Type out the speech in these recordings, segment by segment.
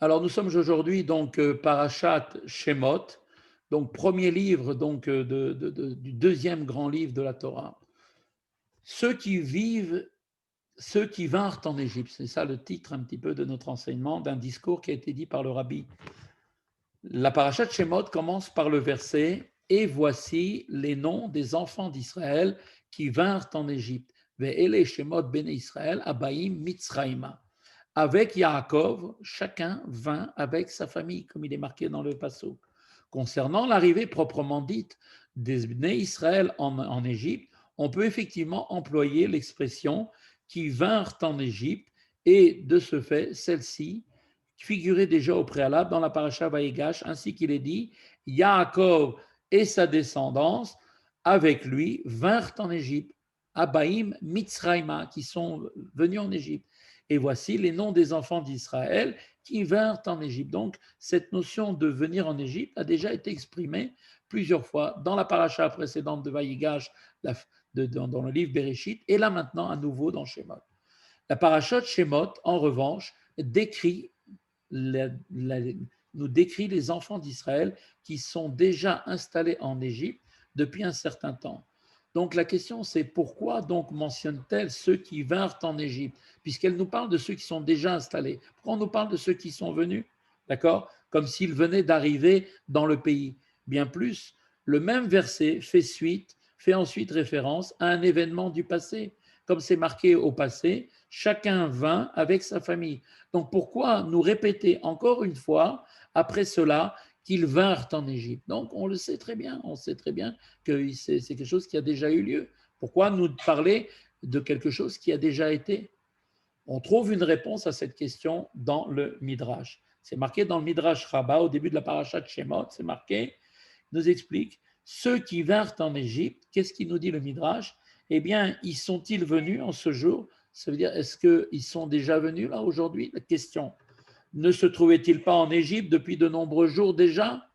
Alors nous sommes aujourd'hui donc Parashat Shemot, donc premier livre donc du deuxième grand livre de la Torah. Ceux qui vivent, ceux qui vinrent en Égypte, c'est ça le titre un petit peu de notre enseignement, d'un discours qui a été dit par le rabbi. La Parashat Shemot commence par le verset et voici les noms des enfants d'Israël qui vinrent en Égypte. Ve'ele Shemot ben Israël abaim Mitzraïma. Avec Yaakov, chacun vint avec sa famille, comme il est marqué dans le Passouk. Concernant l'arrivée proprement dite des Bnei Israël en Égypte, on peut effectivement employer l'expression qui vinrent en Égypte, et de ce fait, celle-ci figurait déjà au préalable dans la paracha Vaïgash, ainsi qu'il est dit Yaakov et sa descendance avec lui vinrent en Égypte, Abaïm Mitzraïma, qui sont venus en Égypte. Et voici les noms des enfants d'Israël qui vinrent en Égypte. Donc, cette notion de venir en Égypte a déjà été exprimée plusieurs fois dans la paracha précédente de Vaïgash, dans le livre Bereshit, et là maintenant à nouveau dans Shemot. La paracha de Shemot, en revanche, décrit nous décrit les enfants d'Israël qui sont déjà installés en Égypte depuis un certain temps. Donc la question c'est pourquoi donc mentionne-t-elle ceux qui vinrent en Égypte, puisqu'elle nous parle de ceux qui sont déjà installés. Pourquoi on nous parle de ceux qui sont venus? D'accord? Comme s'ils venaient d'arriver dans le pays. Bien plus, le même verset fait ensuite référence à un événement du passé. Comme c'est marqué au passé, chacun vint avec sa famille. Donc pourquoi nous répéter encore une fois, après cela, qu'ils vinrent en Égypte? Donc on le sait très bien, on sait très bien que c'est quelque chose qui a déjà eu lieu. Pourquoi nous parler de quelque chose qui a déjà été? On trouve une réponse à cette question dans le Midrash. C'est marqué dans le Midrash Rabbah, au début de la paracha de Shemot, c'est marqué, il nous explique, ceux qui vinrent en Égypte, qu'est-ce qu'il nous dit le Midrash? Eh bien, y sont-ils venus en ce jour? Ça veut dire, est-ce qu'ils sont déjà venus là aujourd'hui? La question, ne se trouvait-il pas en Égypte depuis de nombreux jours déjà?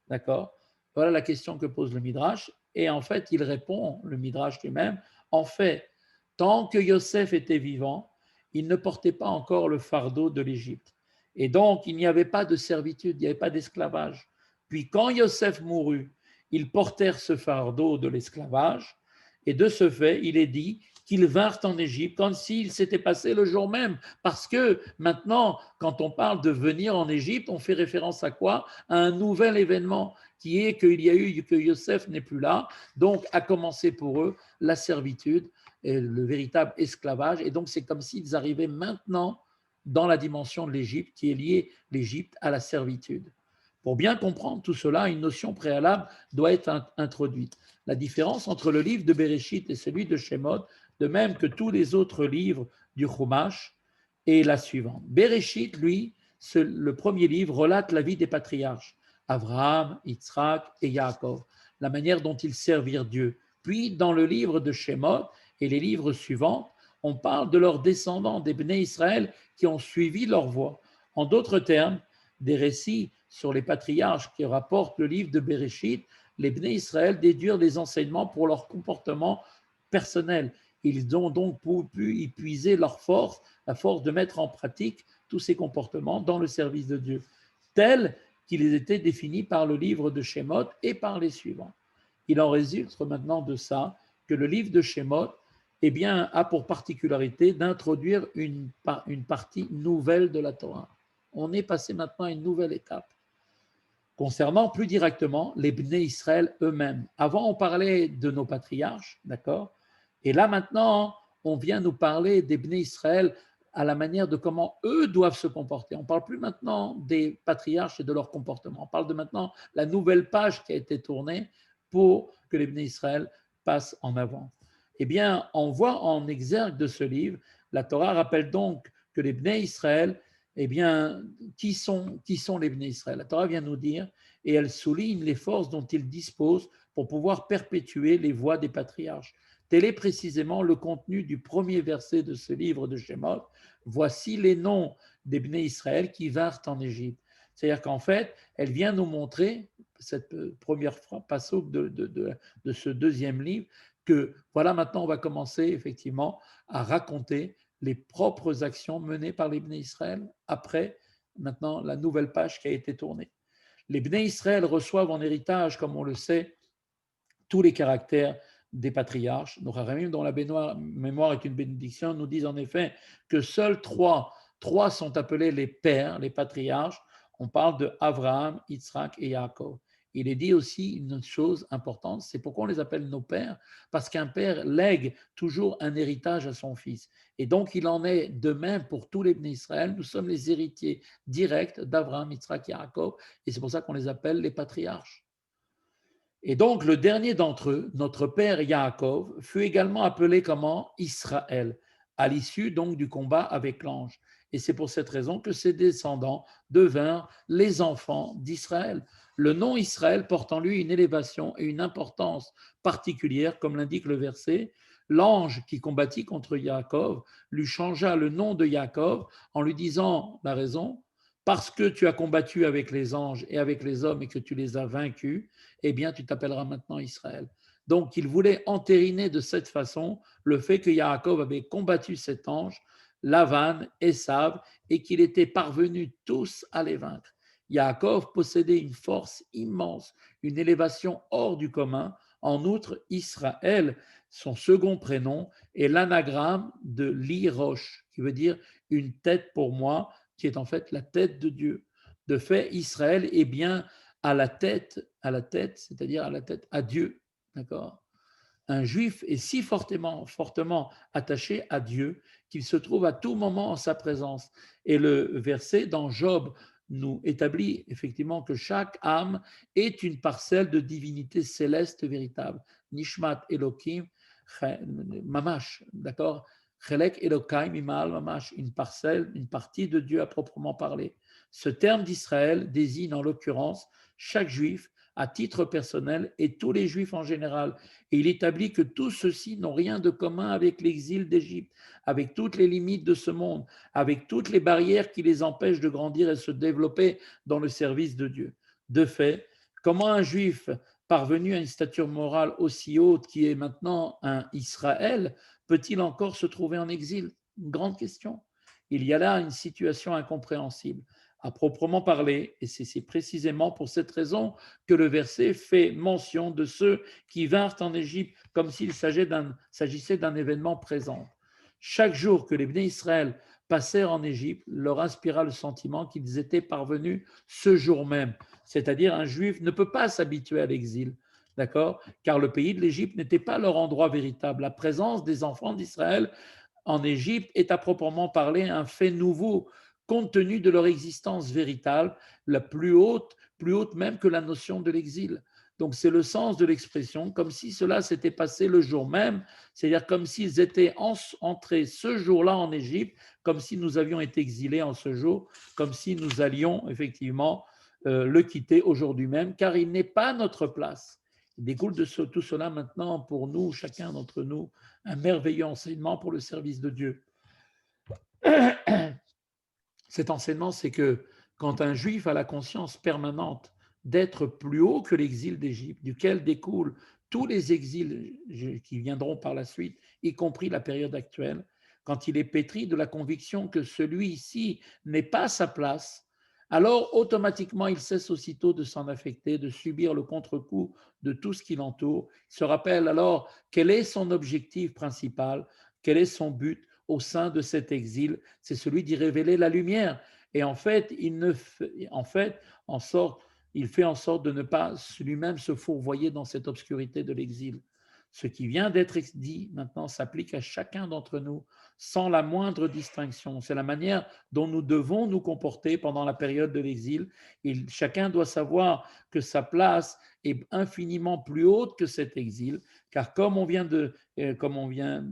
D'accord? Voilà la question que pose le Midrash. Et en fait, il répond, le Midrash lui-même, en fait, tant que Yosef était vivant, il ne portait pas encore le fardeau de l'Égypte. Et donc, il n'y avait pas de servitude, il n'y avait pas d'esclavage. Puis quand Yosef mourut, ils portèrent ce fardeau de l'esclavage. Et de ce fait, il est dit qu'ils vinrent en Égypte comme s'il s'était passé le jour même. Parce que maintenant, quand on parle de venir en Égypte, on fait référence à quoi? À un nouvel événement qui est qu'il y a eu que Yosef n'est plus là. Donc, a commencé pour eux la servitude et le véritable esclavage. Et donc, c'est comme s'ils arrivaient maintenant dans la dimension de l'Égypte qui est liée l'Égypte à la servitude. Pour bien comprendre tout cela, une notion préalable doit être introduite. La différence entre le livre de Bereshit et celui de Shemot, de même que tous les autres livres du Chumash, est la suivante. Bereshit, lui, le premier livre, relate la vie des patriarches, Abraham, Yitzhak et Yaakov, la manière dont ils servirent Dieu. Puis, dans le livre de Shemot et les livres suivants, on parle de leurs descendants, des Bnei Israël, qui ont suivi leur voie. En d'autres termes, des récits sur les patriarches qui rapportent le livre de Bereshit, les Bnei Israël déduisent des enseignements pour leur comportement personnel. Ils ont donc pu y puiser leur force, la force de mettre en pratique tous ces comportements dans le service de Dieu, tels qu'ils étaient définis par le livre de Shemot et par les suivants. Il en résulte maintenant de ça que le livre de Shemot eh bien, a pour particularité d'introduire une partie nouvelle de la Torah. On est passé maintenant à une nouvelle étape. Concernant plus directement les Bnei Israël eux-mêmes. Avant, on parlait de nos patriarches, d'accord? Et là, maintenant, on vient nous parler des Bnei Israël à la manière de comment eux doivent se comporter. On ne parle plus maintenant des patriarches et de leur comportement. On parle de maintenant la nouvelle page qui a été tournée pour que les Bnei Israël passent en avant. Eh bien, on voit en exergue de ce livre, la Torah rappelle donc que les Bnei Israël, eh bien, qui sont les Bnei Israël? La Torah vient nous dire, et elle souligne les forces dont ils disposent pour pouvoir perpétuer les voies des patriarches. Tel est précisément le contenu du premier verset de ce livre de Shemot. Voici les noms des Bnei Israël qui vinrent en Égypte. C'est-à-dire qu'en fait, elle vient nous montrer, cette première passage de ce deuxième livre, que voilà, maintenant on va commencer effectivement à raconter les propres actions menées par les Bnei Israël après maintenant la nouvelle page qui a été tournée. Les Bnei Israël reçoivent en héritage, comme on le sait, tous les caractères des patriarches. Nos Haramim, dont la mémoire est une bénédiction, nous disent en effet que seuls trois sont appelés les pères, les patriarches. On parle de Abraham, Yitzhak et Yaakov. Il est dit aussi une chose importante, c'est pourquoi on les appelle nos pères, parce qu'un père lègue toujours un héritage à son fils. Et donc il en est de même pour tous les Bnei Israël. Nous sommes les héritiers directs d'Abraham, Yitzhak et Yaakov, et c'est pour ça qu'on les appelle les patriarches. Et donc, le dernier d'entre eux, notre père Yaakov, fut également appelé comment? Israël, à l'issue donc du combat avec l'ange. Et c'est pour cette raison que ses descendants devinrent les enfants d'Israël. Le nom Israël porte en lui une élévation et une importance particulière, comme l'indique le verset. L'ange qui combattit contre Yaakov lui changea le nom de Yaakov en lui disant la raison, parce que tu as combattu avec les anges et avec les hommes et que tu les as vaincus, eh bien, tu t'appelleras maintenant Israël. Donc, il voulait entériner de cette façon le fait que Yaakov avait combattu cet ange, Lavan, Esav, et qu'il était parvenu tous à les vaincre. Yaakov possédait une force immense, une élévation hors du commun. En outre, Israël, son second prénom, est l'anagramme de l'Irosh, qui veut dire une tête pour moi, qui est en fait la tête de Dieu. De fait, Israël est bien à la tête, c'est-à-dire à la tête à Dieu. D'accord? Un juif est si fortement attaché à Dieu qu'il se trouve à tout moment en sa présence. Et le verset dans Job nous établit effectivement que chaque âme est une parcelle de divinité céleste véritable. Nishmat Elohim, Mamash, d'accord? Chelek Elokaim Imal Mamash, une parcelle, une partie de Dieu à proprement parler. Ce terme d'Israël désigne en l'occurrence chaque juif à titre personnel et tous les juifs en général. Et il établit que tous ceux-ci n'ont rien de commun avec l'exil d'Égypte, avec toutes les limites de ce monde, avec toutes les barrières qui les empêchent de grandir et se développer dans le service de Dieu. De fait, comment un juif parvenu à une stature morale aussi haute qui est maintenant un Israël peut-il encore se trouver en exil? Une grande question. Il y a là une situation incompréhensible. À proprement parler, et c'est précisément pour cette raison que le verset fait mention de ceux qui vinrent en Égypte comme s'il s'agissait d'un événement présent. Chaque jour que les Bnei Israël passèrent en Égypte leur inspira le sentiment qu'ils étaient parvenus ce jour même. C'est-à-dire un juif ne peut pas s'habituer à l'exil, d'accord? Car le pays de l'Égypte n'était pas leur endroit véritable. La présence des enfants d'Israël en Égypte est à proprement parler un fait nouveau compte tenu de leur existence véritable, la plus haute même que la notion de l'exil. Donc c'est le sens de l'expression, comme si cela s'était passé le jour même, c'est-à-dire comme s'ils étaient entrés ce jour-là en Égypte, comme si nous avions été exilés en ce jour, comme si nous allions effectivement le quitter aujourd'hui même, car il n'est pas notre place. Il découle de tout cela maintenant pour nous, chacun d'entre nous, un merveilleux enseignement pour le service de Dieu. Cet enseignement, c'est que quand un juif a la conscience permanente d'être plus haut que l'exil d'Égypte, duquel découlent tous les exils qui viendront par la suite, y compris la période actuelle, quand il est pétri de la conviction que celui-ci n'est pas sa place, alors automatiquement il cesse aussitôt de s'en affecter, de subir le contre-coup de tout ce qui l'entoure. Il se rappelle alors quel est son objectif principal, quel est son but au sein de cet exil, c'est celui d'y révéler la lumière. Et en fait, il fait en sorte de ne pas lui-même se fourvoyer dans cette obscurité de l'exil. Ce qui vient d'être dit maintenant s'applique à chacun d'entre nous sans la moindre distinction. C'est la manière dont nous devons nous comporter pendant la période de l'exil. Chacun doit savoir que sa place est infiniment plus haute que cet exil, car comme on vient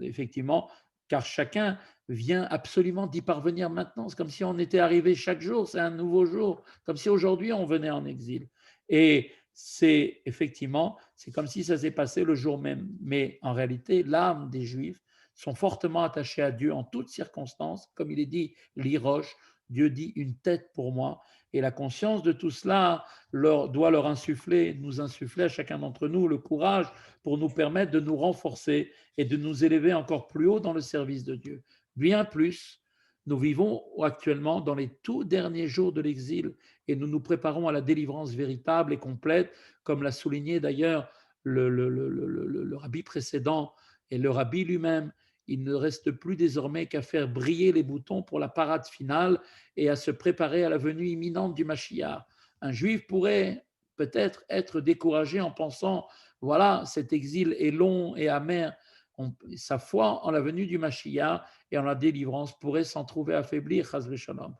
effectivement, car chacun vient absolument d'y parvenir maintenant. C'est comme si on était arrivé chaque jour, c'est un nouveau jour, comme si aujourd'hui on venait en exil. Et c'est effectivement, c'est comme si ça s'est passé le jour même. Mais en réalité, l'âme des Juifs sont fortement attachés à Dieu en toutes circonstances. Comme il est dit, l'Iroche, Dieu dit une tête pour moi. Et la conscience de tout cela doit leur insuffler, nous insuffler à chacun d'entre nous le courage pour nous permettre de nous renforcer et de nous élever encore plus haut dans le service de Dieu. Bien plus, Nous vivons actuellement dans les tout derniers jours de l'exil et nous nous préparons à la délivrance véritable et complète, comme l'a souligné d'ailleurs le rabbi précédent et le rabbi lui-même. Il ne reste plus désormais qu'à faire briller les boutons pour la parade finale et à se préparer à la venue imminente du Mashiach. Un juif pourrait peut-être être découragé en pensant, voilà, cet exil est long et amer. Sa foi en la venue du Mashiach et en la délivrance pourrait s'en trouver affaiblie, chas v'shalom.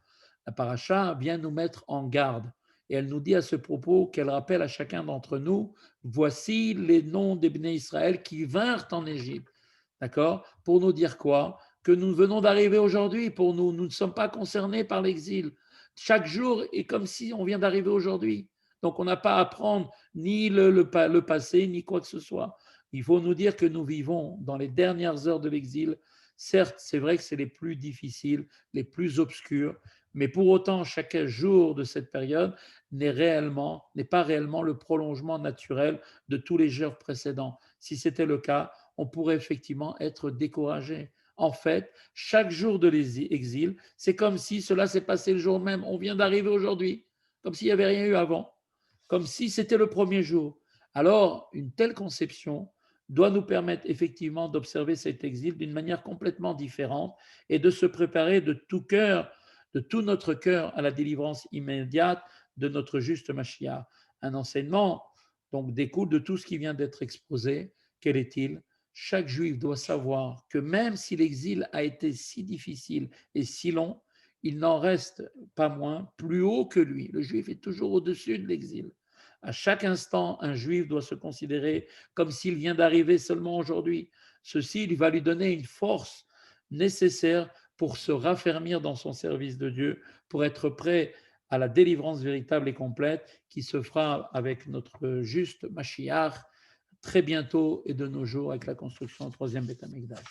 La paracha vient nous mettre en garde et elle nous dit à ce propos qu'elle rappelle à chacun d'entre nous, voici les noms des Bnei Israël qui vinrent en Égypte. D'accord? Pour nous dire quoi? Que nous venons d'arriver aujourd'hui, pour nous, nous ne sommes pas concernés par l'exil. Chaque jour est comme si on vient d'arriver aujourd'hui. Donc on n'a pas à prendre ni le passé, ni quoi que ce soit. Il faut nous dire que nous vivons dans les dernières heures de l'exil. Certes, c'est vrai que c'est les plus difficiles, les plus obscurs, mais pour autant, chaque jour de cette période n'est pas réellement le prolongement naturel de tous les jours précédents. Si c'était le cas, on pourrait effectivement être découragé. En fait, chaque jour de l'exil, c'est comme si cela s'est passé le jour même. On vient d'arriver aujourd'hui, comme s'il n'y avait rien eu avant, comme si c'était le premier jour. Alors, une telle conception doit nous permettre effectivement d'observer cet exil d'une manière complètement différente et de se préparer de tout cœur, de tout notre cœur à la délivrance immédiate de notre juste Mashiach. Un enseignement donc découle de tout ce qui vient d'être exposé. Quel est-il? Chaque juif doit savoir que même si l'exil a été si difficile et si long, il n'en reste pas moins plus haut que lui. Le juif est toujours au-dessus de l'exil. À chaque instant, un juif doit se considérer comme s'il vient d'arriver seulement aujourd'hui. Ceci il va lui donner une force nécessaire pour se raffermir dans son service de Dieu, pour être prêt à la délivrance véritable et complète qui se fera avec notre juste Mashiach très bientôt et de nos jours avec la construction du troisième Beth Amikdash.